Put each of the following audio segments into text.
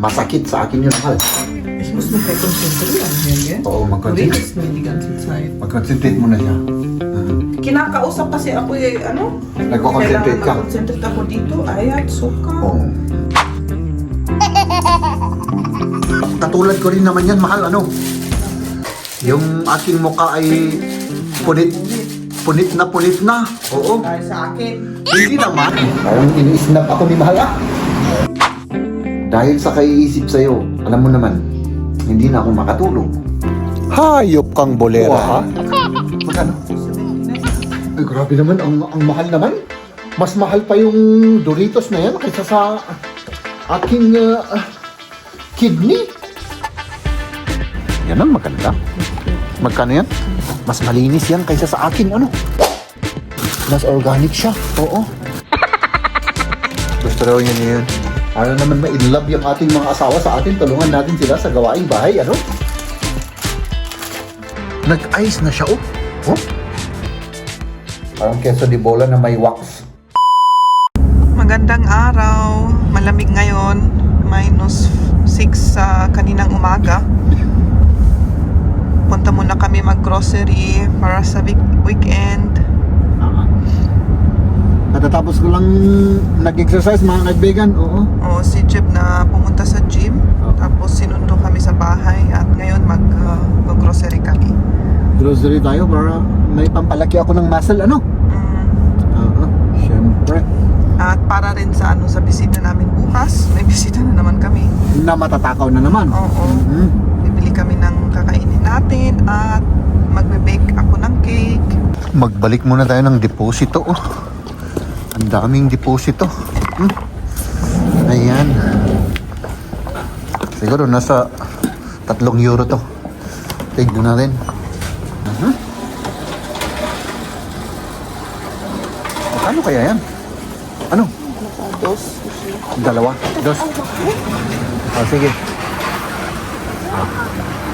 Masakit sa akin yun, mahal. Ich muss mich konzentrieren hier, gell? Oo, Du mag-concentrate. redest nur die ganze Zeit. Mag-concentrate mo na siya. Kinakausap kasi ako Nagko-concentrate ka. Concentrate ako dito. Ay, suka. Oo. Katulad ko rin naman yan, mahal, ano? Yung aking mukha ay punit na. Oo. Dahil sa akin. Hindi naman. Parang ini-snap ako ni mahal, ah. Dahil sa kaiisip sa'yo, alam mo naman, hindi na ako makatulog. Hayop kang bolera. Ha? Magkano? Ay, grabe naman, ang mahal naman. Mas mahal pa yung Doritos na yan kaysa sa aking kidney. Yan ang maganda. Magkano yan? Mas malinis yan kaysa sa akin, ano? Mas organic siya, oo. Gusto raw niya yun. Ano naman ma-inlove yung ating mga asawa sa atin, tulungan natin sila sa gawaing bahay, ano? Nag-ice na siya, oh. Oh? Parang queso de bola na may wax. Magandang araw. Malamig ngayon. -6 sa kaninang umaga. Punta muna kami mag-grocery para sa weekend. Natatapos ko lang nag-exercise, mga kaibigan, oo. O si Jeb na pumunta sa gym. Tapos sinundo kami sa bahay. At ngayon mag-grocery kami. Grocery tayo para may pampalaki ako ng muscle, ano? Oo, syempre. At para rin sa sa bisita namin bukas. May bisita na naman kami. Na matatakaw na naman. Oo. Mhm. Bibili kami ng kakainin natin at magbe-bake ako ng cake. Magbalik muna tayo ng deposito, oh. Ang daming deposito. Ayan. Siguro nasa 3 euro to. Tignan natin. Magkano kaya yan? Ano? Dalawa? Dos? Oh, sige.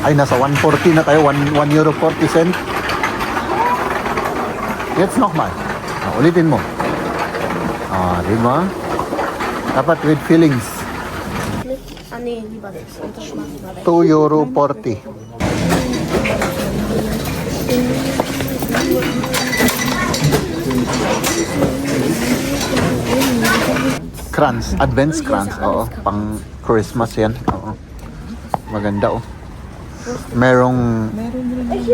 Ay, nasa 140 na tayo. 1 euro 40 cent. Jetzt nochmal. Ulitin mo. Di ba? Dapat with feelings. Ah nee, lieber das. Unterschmeiß lieber weg. 2 euro 40. Crunch, advance crunch. Oo, pang Christmas yan. Oo. Maganda, oh. Merong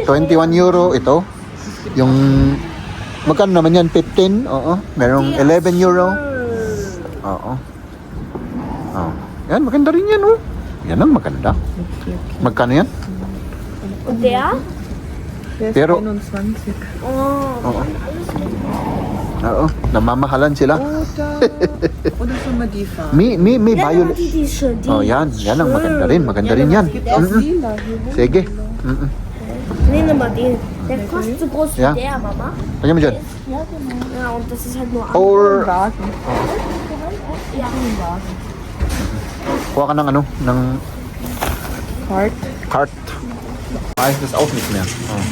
21 euro ito. Yung magkano naman yan? 15? Oo. Merong 11 euro. Oo. Oh. Yan, maganda rin yan, oh. Yan ang maganda. Magkano yan? Und der? Pero, 21. Oh, oo. Oo, namamahalan sila. Oder schon mal die Farbe? May ja, violet. die ist schön. Die Oh, yan. Yan ang maganda rin. Maganda rin yan. Lila. Sige. Nee, nimm mal den. Der kostet so groß wie Ja. der, Mama. Lagyan mo dyan. Ja, und das ist halt nur Or, Wagen. kuha ka ng ano, ng Card. cart. Ayos das auch nicht mehr. Oh.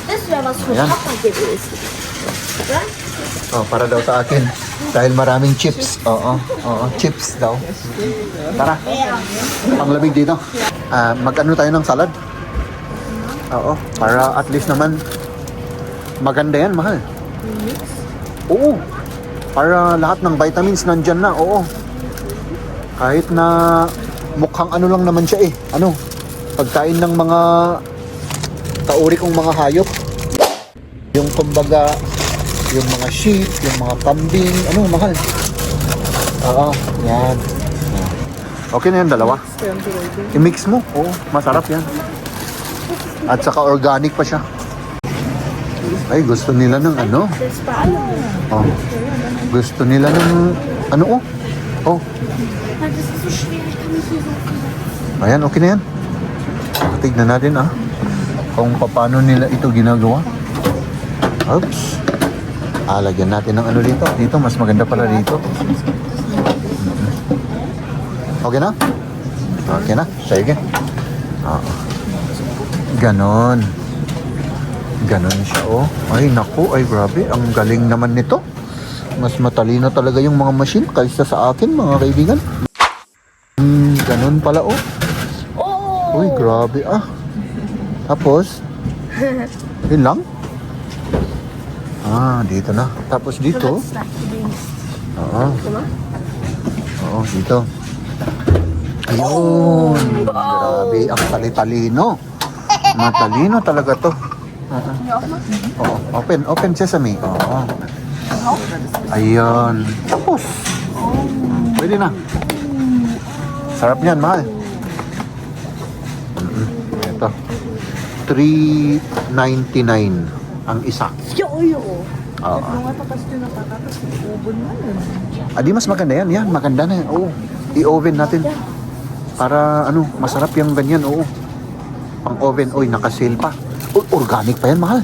Das wäre was für Ayan. Papa gewesen. Ja? Oh, para daw sa akin. Dahil maraming chips. Oo, oo, chips daw. Tara, panglamig dito. Mag-ano tayo ng salad? Oo, para at least naman maganda yan, mahal. Oo, para lahat ng vitamins nandyan na, oo. Kahit na mukhang ano lang naman siya eh. Ano, pagkain ng mga kauri kong mga hayop. Yung kumbaga, yung mga sheep, yung mga kambing, ano, mahal. Oo, yan. Okay na yan, dalawa. I-mix mo, oo, masarap yan. At saka organic pa siya. Ay, gusto nila ng ano. Das war alles. Oh. Gusto nila ng ano, oh. Oh, Das ist so schwer, ich kann nicht hier so. ayan, okay na yan. Tignan natin, kung paano nila ito ginagawa. Oops. Lagyan natin ng ano dito. Dito, mas maganda pala dito. Okay na? Okay na? Sige. Oo. Ganon. Ganon siya, oh. Ay, naku. Ay, grabe. Ang galing naman nito. Mas matalino talaga yung mga machine kaysa sa akin, mga kaibigan. Ganun pala, oh. Oh! Uy, grabe, ah. Tapos, yun lang? Ah, dito na. Tapos dito, oo. Oo, dito. Ayun. Grabe, ang tali-talino. Matalino talaga to. Oo, open sesame. Oo. Ayun. Tapos. Pwede na. Sarap niyan, mahal. Ito. $3.99 ang isa. Yo-yo! Oo. Mga tapas din na patatas. Ubon na yun. Adi, mas maganda yan. Yan, maganda na yan. Oo. I-oven natin. Para, ano, masarap yung ganyan. Oo. Pang oven. Uy, naka-sale pa. Uy, organic pa yan, mahal.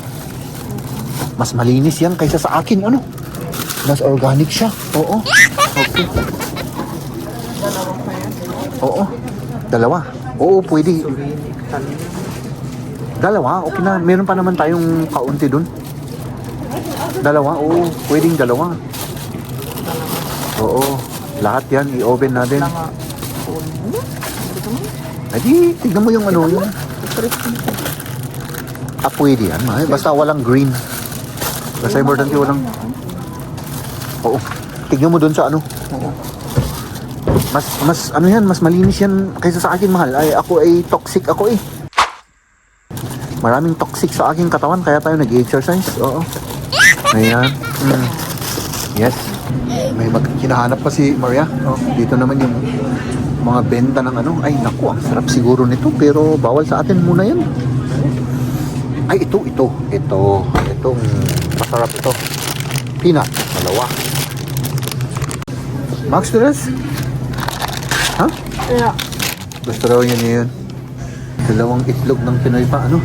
Mas malinis yan kaysa sa akin. Ano? Mas organic siya. Oo. Okay. Oo. Dalawa. Oo, pwede. Dalawa? Okay na. Meron pa naman tayong kaunti dun. Dalawa? Oo. Pwedeng dalawa. Oo. Lahat yan. I-oven natin. Adi, tignan mo yung ano yun. Ah, pwede yan. Basta walang green. Basta importante walang... Oo. Tignan mo dun sa ano. Oo. Mas ano yan, mas malinis yan kaysa sa akin, mahal. Ay, ako ay toxic ako eh. Maraming toxic sa aking katawan kaya tayo nag-exercise. Oo. Ayan. Yes. May hinahanap pa si Maria. Oh, dito naman yung mga benta ng ano. Ay, naku, ang sarap siguro nito pero bawal sa atin muna yan. Ay, ito. Itong masarap ito. Peanut. Dalawa. Max, Teres? Ha? Yeah. Gusto raw niya yun. Dalawang itlog ng Pinoy pa, ano?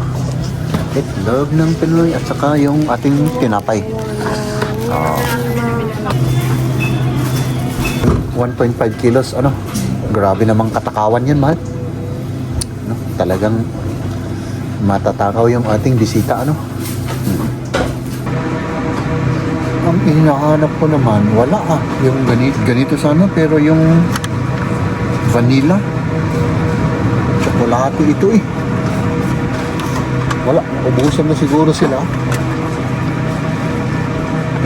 Itlog ng Pinoy at saka yung ating tinapay. 1.5 kilos, ano? Grabe namang katakawan yan, mahal. Ano? Talagang matatakaw yung ating bisita, ano? Ang hinahanap ko naman, wala ah. Yung ganito sana, pero yung vanilla. Tsokolate ito eh. Wala, ubusan na siguro sila.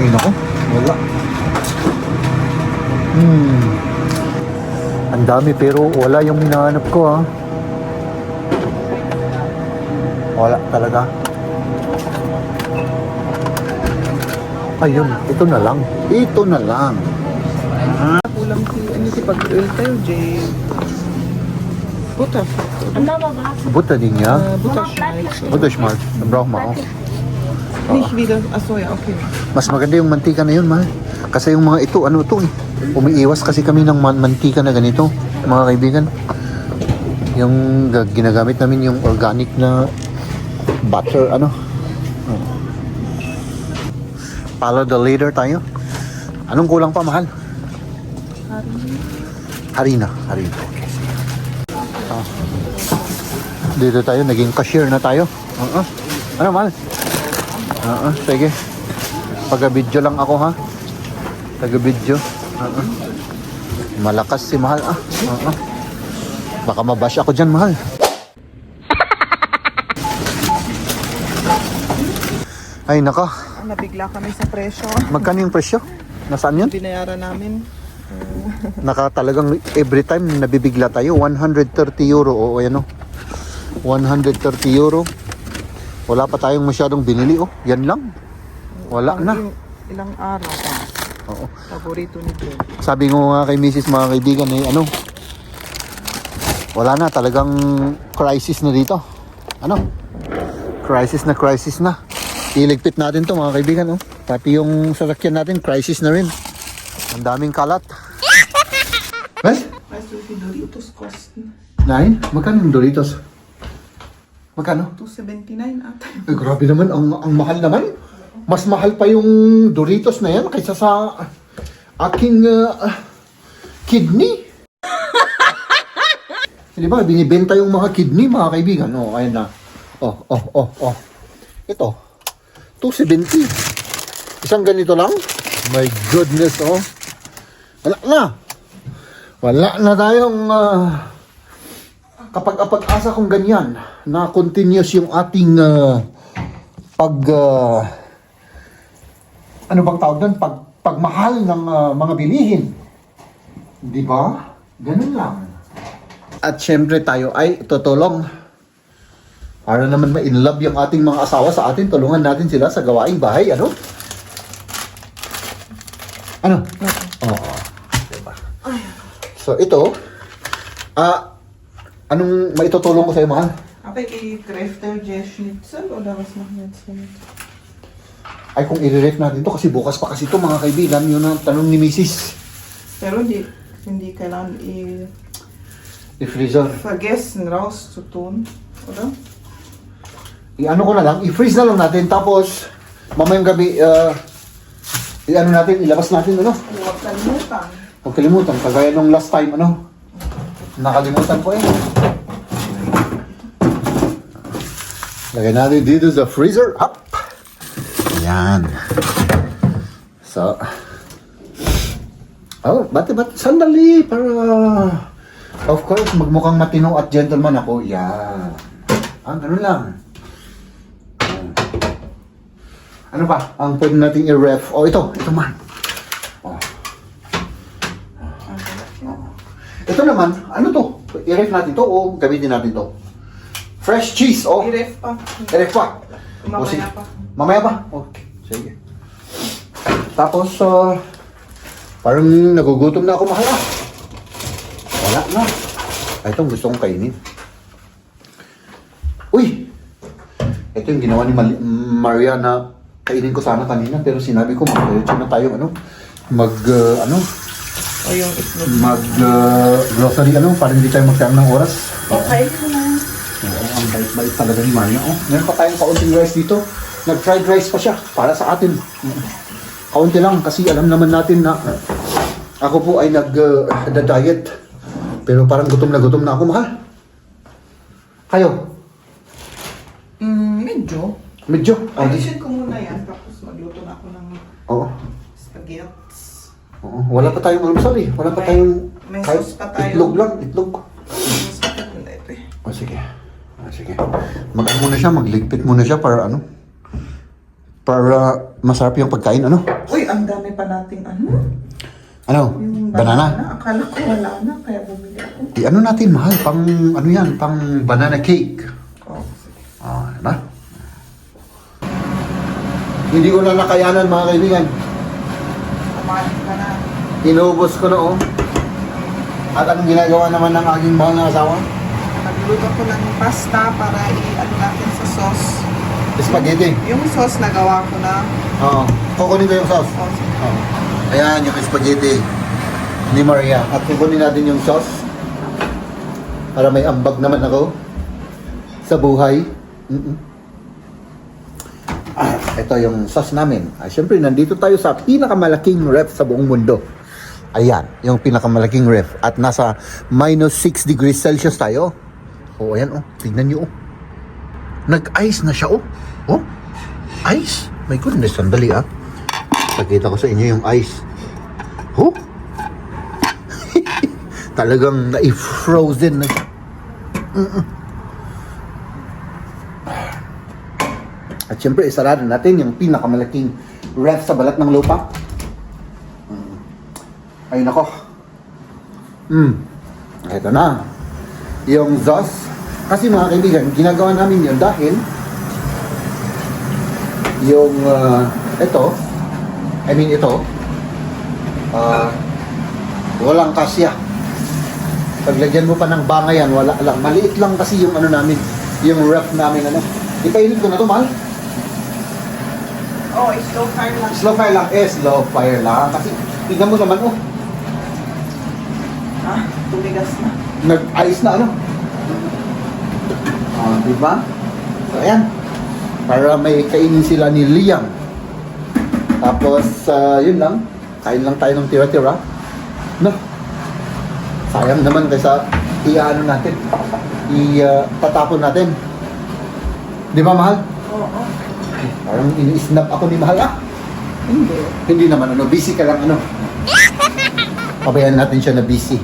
Ay nako, wala. Ang dami pero wala yung hinahanap ko ha. Wala talaga. Ayun, ito na lang. Ito na lang. Kulang si pag-oil tayo, Jay. Butter. Buta din niya. Butterschmalz. Butterschmalz. Brauch mal auch. Nicht wieder. Achso, ja, okay. Mas maganda yung mantika na yun, mahal. Kasi yung mga ito, ano ito eh. Umiiwas kasi kami ng mantika na ganito, mga kaibigan. Yung ginagamit namin yung organic na butter, ano. Follow the leader tayo. Anong kulang pa, mahal? Harina. Okay. Dito tayo, naging cashier na tayo. Ano, mahal? Sige. Taga-video lang ako, ha? Taga-video. Malakas si mahal, ah. Baka mabash ako dyan, mahal. Ay, naka. Nabigla kami sa presyo. Magkano yung presyo? Nasaan yun? Binayaran namin. Talagang every time nabibigla tayo, 130 euro. O, ayan o. 130 euro. Wala pa tayong masyadong binili, oh. Yan lang. Wala na. Ilang araw pa. Oo. Paborito ni Jay. Sabi ko nga kay Mrs. mga kaibigan, eh, ano? Wala na, talagang crisis na dito. Ano? Crisis na. Iligpit natin to mga kaibigan, oh. Pati yung sasakyan natin, crisis na rin. Ang daming kalat. What? Weißt du, wie viel Doritos kosten? Nine? Magkano yung Doritos? Magkano? 279 ata. Eh, grabe naman, ang mahal naman. Mas mahal pa yung Doritos na yan kaysa sa aking kidney. Di ba, binibenta yung mga kidney, mga kaibigan. Oh, ayan na. Oh. Ito, 270. Isang ganito lang? My goodness, oh. Wala na tayong kapag pag-asa kong ganyan, na continuous yung ating ano bang tawag doon? Pagmahal ng mga bilihin. Di ba? Ganun lang. At syempre tayo ay tutulong. Para naman ma-inlove yung ating mga asawa sa atin, tulungan natin sila sa gawaing bahay, ano? Ano? Oo. Diba? So ito, anong maitutulong ko sa'yo, mahal? Apa i-crafter schnitzel oder was machen wir jetzt damit? Ay, kung i-ref natin to kasi bukas pa kasi to mga kaibigan, yun ang tanong ni Mrs. Pero hindi kailangan I-freezer. vergessen rauszutun, oder? I-ano ko na lang, i-freeze na lang natin, tapos mamayang gabi, i-ano natin, ilabas natin, ano? Huwag kalimutan. Huwag kalimutan, kagaya nung last time, ano? Nakalimutan ko eh. Lagyan natin dito sa freezer. Up! Ayan. So. Oh, ba't sandali para of course magmukhang matino at gentleman ako. Yan. Ganun lang. Ano pa ang pwede nating i-ref? Oh, ito man. Oh. Ito naman, ano to? I-ref natin to o gamitin natin to? Fresh cheese, oh. I-ref pa. I-ref pa. O, sige. Mamaya pa. Mamaya pa? Okay, sige. Tapos, parang nagugutom na ako, mahal. Wala na. Itong gusto kong kainin. Uy! Ito yung ginawa ni Maria na kainin ko sana kanina, pero sinabi ko, mag-diretso na tayo, grocery, para hindi tayo magkayang ng oras. Okay ko na. Oo, ang bait-bait talaga ni Maria. Oh, meron pa tayong kaunting rice dito. Nag-fried rice pa siya para sa atin. Kaunti lang kasi alam naman natin na ako po ay nag-diet. Pero parang gutom na ako, mahal. Kayo? Medyo. Medyo? Ayusin ko muna yan, tapos magluto na ako ng Oo. spaghettis. Oo. Wala pa tayong almusal eh. Wala pa tayong May kahit sauce pa tayo. itlog lang, itlog. O sige. Sige. Mag-ano muna siya, magligpit muna siya para para masarap yung pagkain, Uy, ang dami pa nating Yung banana? Akala ko wala na, kaya bumili ako. I-ano natin, mahal, pang pang banana cake. Oh. Diba? Hindi ko na nakayanan, mga kaibigan. Kumain ka na. Inubos ko na, oh. At anong ginagawa naman ng aking mahal na asawa? Nagluto ko ng pasta para i-ano natin sa sauce. Spaghetti. Yung sauce nagawa ko na. Oo. Kukunin ko yung sauce. Oo. Ayan, yung spaghetti ni Maria. At kukunin natin yung sauce para may ambag naman ako sa buhay. Ito yung sauce namin. Siyempre, nandito tayo sa pinakamalaking ref sa buong mundo. Ayan, yung pinakamalaking ref. At nasa -6 degrees Celsius tayo. Oh, ayan, oh. Tignan nyo, oh. Nag-ice na siya, oh. Oh, ice. My goodness, sandali, ah. Pakita ko sa inyo yung ice. Oh. Talagang na-frozen na siya. At syempre, isarado natin yung pinakamalaking ref sa balat ng lupa. Ay, nako. Ito na. Yung sauce. Kasi mga kaibigan, ginagawa namin yun dahil yung ito, walang kasya. Paglagyan mo pa ng bangayan, wala lang. Maliit lang kasi yung namin, yung ref namin, Ipainit ko na to, mahal. Oh, slow fire lang. Slow fire lang. Slow fire lang. Kasi, tignan mo naman, oh. Tumigas na. Nag-ice na, diba? So, ayan. Para may kainin sila ni Liam. Tapos, yun lang. Kain lang tayo ng tira-tira. No? Sayang naman kaysa natin. Tatapon natin. Di ba, mahal? Oo. Parang ini-snap ako ni mahal, Hindi. Hindi naman, busy ka lang, Pabayaan natin siya na busy.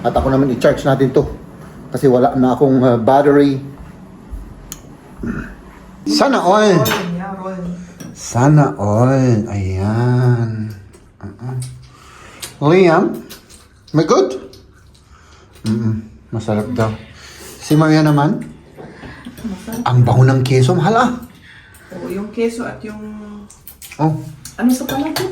At ako naman i-charge natin to Kasi wala na akong battery. Sana all. Sana all. Ayan. Liam, may good? Masarap daw. Si Maria naman, ang bango ng keso, mahal ah. Oo, yung keso at yung... Oh, Ano sa pala to?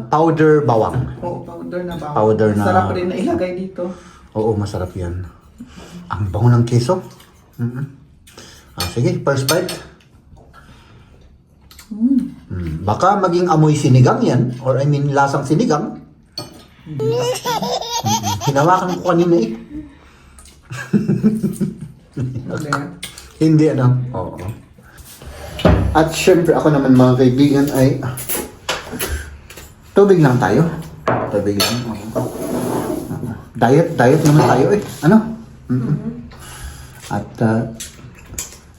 powder bawang. Oo, powder na bawang. Powder na- Sarap rin na ilagay dito. Oo, masarap yan. Ang bango ng keso. Sige, first bite. Baka maging amoy sinigang yan. Or I mean, lasang sinigang. Hinawakan ko kanina eh. Hindi ano. Oo. At syempre ako naman mga kaibigan ay tubig lang tayo. Tubig lang. Diet naman tayo eh. Ano? At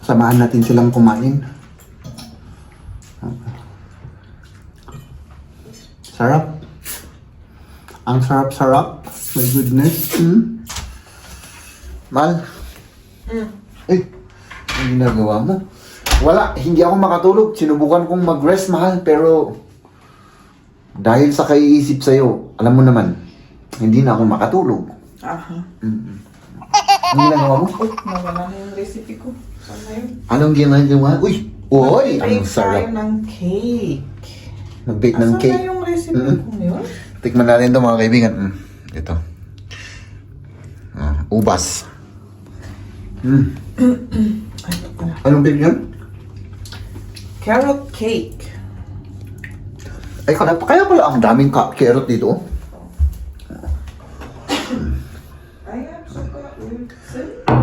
samahan natin silang kumain. Sarap. Ang sarap-sarap. My goodness. Mal. Eh, ang ginagawa mo? Wala, hindi ako makatulog. Sinubukan kong mag-rest, mahal, pero dahil sa kaiisip sa'yo, alam mo naman, hindi na ako makatulog. Aha. Ang ginagawa mo? Uy, nawala na yung recipe ko. Saan na yun? Anong ginagawa? Uy! Uy! Ang Bake sarap. tayo ng cake. Mag-bake ng Asan cake. na yung recipe ko yun? Tikman natin ito mga kaibigan. Ito. Ubas. Ay, ito pala. Anong cake yan? Carrot cake. Ay, kaya pala ang daming carrot dito. Ayan, suka.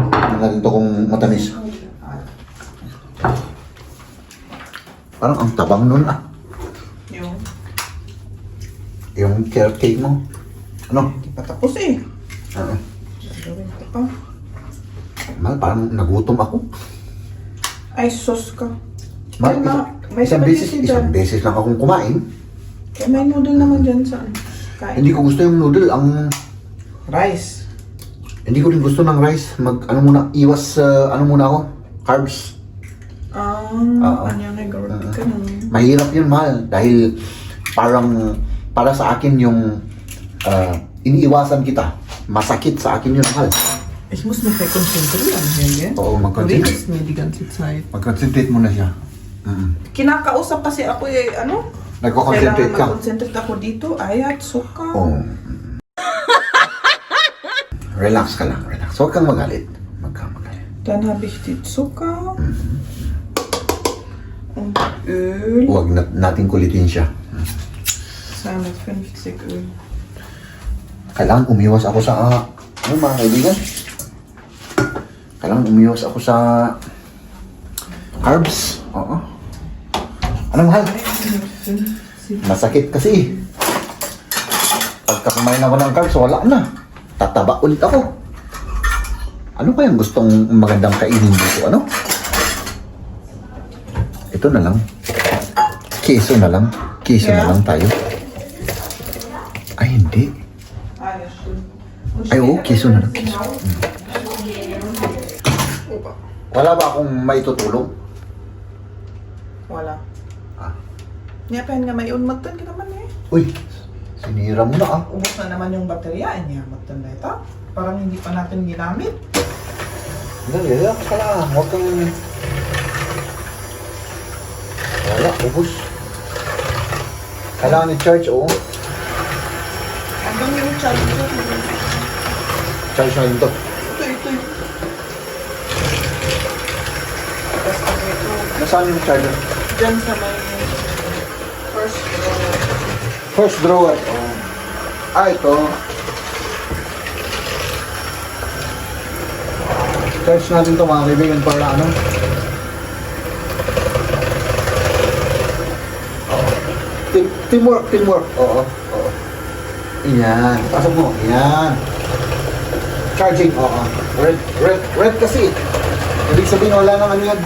Tingnan natin ito kung matamis. Parang ang tabang nun ah. Yung, Yung carrot cake mo. Ano? di pa tapos eh. Ano? Gawin ko pa. Mal, parang nagutom ako. Ay, sauce ka. Mal, Ay, may isang spaghetti isang dyan. beses lang akong kumain. Kaya may noodle naman dyan sa kain. Hindi ko gusto yung noodle. Rice. Hindi ko rin gusto ng rice. Ano muna, iwas ano muna ako. Carbs. Oo. Ano na gawin ka nun? Mahirap yun, mahal. Dahil parang para sa akin yung iniiwasan kita. Masakit sa akin yun, mahal. Ich muss mich konzentrieren hier, Oo, mag-concentrate. Redest mir die ganze Zeit. Mag-concentrate muna siya. Kinakausap kasi ako eh, ano? Nagko-concentrate Kailangan ka. mag-concentrate ako dito. Ayat, suka. Oh. Relax ka lang, relax. Huwag kang magalit. Huwag kang magalit. Dann habe ich die Zucker. Und Öl. Huwag natin kulitin siya. 250 Öl. Kailangan umiwas ako sa... ano mga kaibigan? Kailangan umiwas ako sa... carbs. Oo. Ano mahal? Masakit kasi. Pagka kumain ako ng carbs, wala na. Tataba ulit ako. Ano kayang gustong magandang kainin dito? Ano? Ito na lang. Keso na lang. Keso na lang tayo. Ay, hindi. Ah, ja, stimmt. Ay, oo, keso na lang. Keso. Wala ba akong maitutulong? Wala. Ah. Niyapayan nga may unmatan ka naman eh. Uy, sinira mo na ah. Ubus na naman yung baterya. Ay, niyamatan na ito. Parang hindi pa natin ginamit. Hindi, relax ka lang. Huwag kang... Wala, ubus. Kailangan i-charge, oo. Hanggang yung charger. Charge na ito. Ito. Tapos pag ito, Nasaan yung charger? dyan sa may first drawer. First drawer. Oh. Ah, ito. Charge natin ito mga kaibigan para ano. Teamwork. Oo. Yan. Pasok mo. Yan. Charging. Oo. Red kasi. Ibig sabihin wala nang ano yan.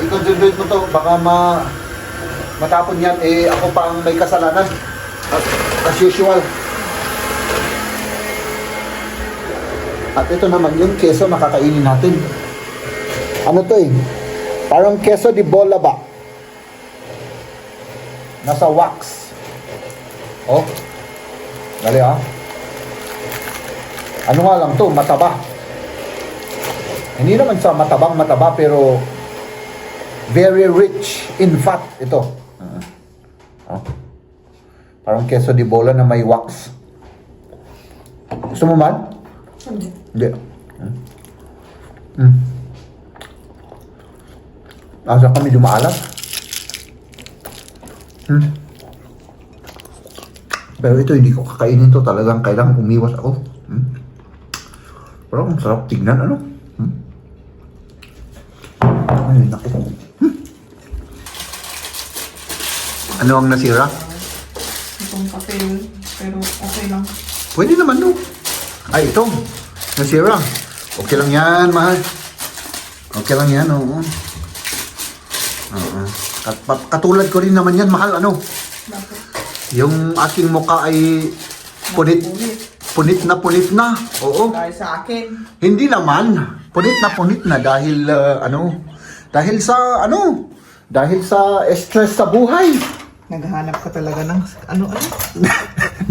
I-concentrate mo to. Baka matapon yan. Eh ako pa ang may kasalanan. As usual. At ito naman yung keso na kakainin natin. Ano to eh? Parang keso di bola ba? Nasa wax. Oh. Dali ah. Ano nga lang to, mataba. Hindi naman sa mataba pero very rich in fat ito. Oh. Parang keso di bola na may wax. Gusto mo man? Hindi. Asa kami dumaalat. Pero ito hindi ko kakainin to, talagang kailangan umiwas ako. Pero ang sarap tignan, ano? Ay, naku. Ano ang nasira? Itong papel, pero okay lang. Pwede naman, no? Ay, ito. Nasira. Okay lang yan, mahal. Okay lang yan, oo. Katulad ko rin naman yan, mahal, ano? Bakit? Yung aking mukha ay punit Napulit. na. Oo. Dahil sa akin. Hindi naman. Punit na dahil, dahil sa stress sa buhay. Naghahanap ka talaga ng ano-ano?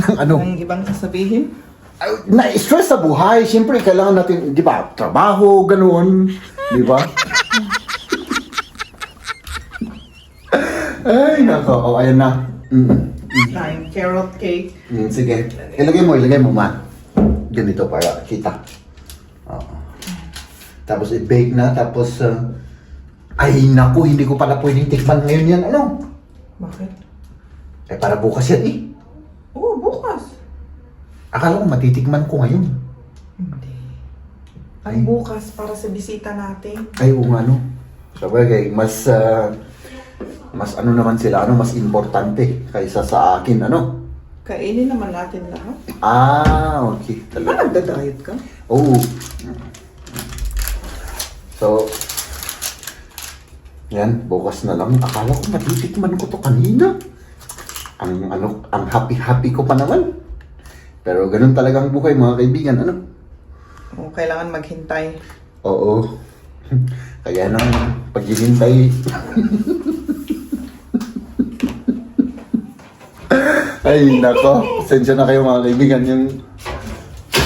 Ng ano? Ng ibang sasabihin? Na-stress sa buhay, siyempre kailangan natin, di ba, trabaho, ganoon, di ba? Ay, nako, ayan na. Time, carrot cake. Sige, ilagay mo, ma. Ganito para kita. Oo. Tapos i-bake na, tapos, ay, naku, hindi ko pala pwedeng tikman ngayon yan, ano? Bakit? Eh, para bukas yan, eh. Oo, bukas. Akala ko matitikman ko ngayon. Hindi. Ay. Ang bukas para sa bisita natin. Ay, oo nga, no. Sabagay, mas ano naman sila, mas importante kaysa sa akin, ano? Kainin naman natin lahat. Okay. Talaga. Nagda-diet ka? Oo. So, yan, bukas na lang. Akala ko matitikman ko to kanina. Ang happy-happy ko pa naman. Pero ganun talagang buhay, mga kaibigan, ano? Oo, kailangan maghintay. Oo. Kaya nang paghihintay. Ay, nako. Pasensya na kayo, mga kaibigan. Yung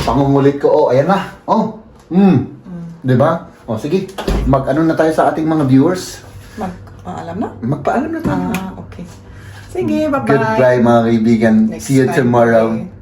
pangungulit ko. Oh, ayan na. Oh. Diba? Oh, sige. Mag-ano na tayo sa ating mga viewers. Magpaalam na? Magpaalam na tayo. Okay. Sige, bye-bye. Goodbye, mga kaibigan. Next See you time, tomorrow. bye.